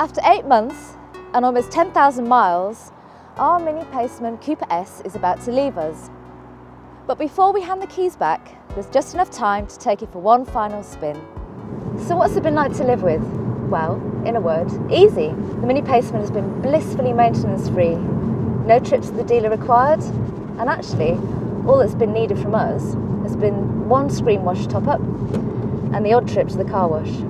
After 8 months and almost 10,000 miles, our Mini Paceman Coupe S is about to leave us. But before we hand the keys back, there's just enough time to take it for one final spin. So what's it been like to live with? Well, in a word, easy. The Mini Paceman has been blissfully maintenance-free. No trips to the dealer required, and actually, all that's been needed from us has been one screen wash top-up and the odd trip to the car wash.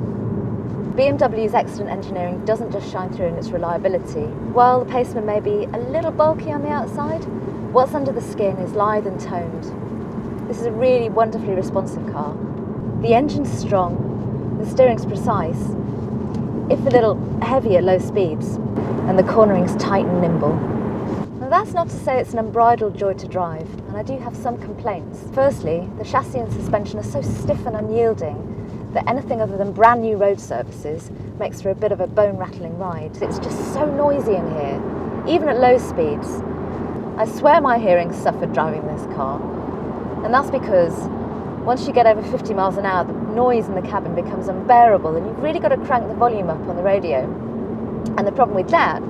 BMW's excellent engineering doesn't just shine through in its reliability. While the Paceman may be a little bulky on the outside, what's under the skin is lithe and toned. This is a really wonderfully responsive car. The engine's strong, the steering's precise, if a little heavy at low speeds, and the cornering's tight and nimble. Now that's not to say it's an unbridled joy to drive, and I do have some complaints. Firstly, the chassis and suspension are so stiff and unyielding that anything other than brand new road surfaces makes for a bit of a bone-rattling ride. It's just so noisy in here, even at low speeds. I swear my hearing suffered driving this car, and that's because once you get over 50 miles an hour, the noise in the cabin becomes unbearable and you've really got to crank the volume up on the radio. And the problem with that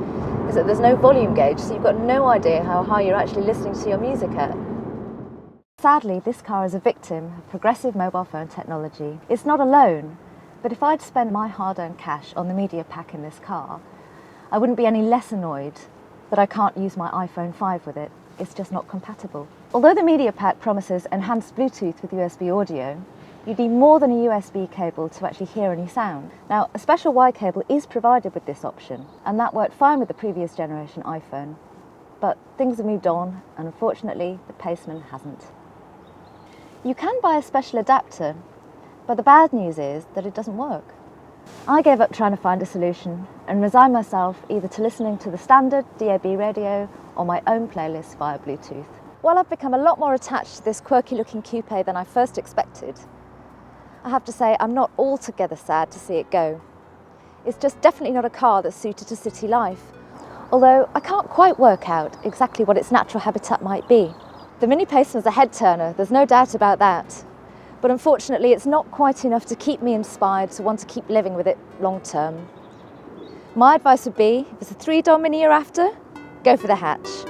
is that there's no volume gauge, so you've got no idea how high you're actually listening to your music at. Sadly, this car is a victim of progressive mobile phone technology. It's not alone, but if I'd spent my hard-earned cash on the media pack in this car, I wouldn't be any less annoyed that I can't use my iPhone 5 with it. It's just not compatible. Although the media pack promises enhanced Bluetooth with USB audio, you need more than a USB cable to actually hear any sound. Now, a special Y cable is provided with this option, and that worked fine with the previous generation iPhone. But things have moved on, and unfortunately, the Paceman hasn't. You can buy a special adapter, but the bad news is that it doesn't work. I gave up trying to find a solution and resigned myself either to listening to the standard DAB radio or my own playlist via Bluetooth. While I've become a lot more attached to this quirky looking coupe than I first expected, I have to say I'm not altogether sad to see it go. It's just definitely not a car that's suited to city life, although I can't quite work out exactly what its natural habitat might be. The Mini Paceman's a head-turner, there's no doubt about that. But unfortunately, it's not quite enough to keep me inspired to want to keep living with it long term. My advice would be, if it's a 3-door Mini you're after, go for the hatch.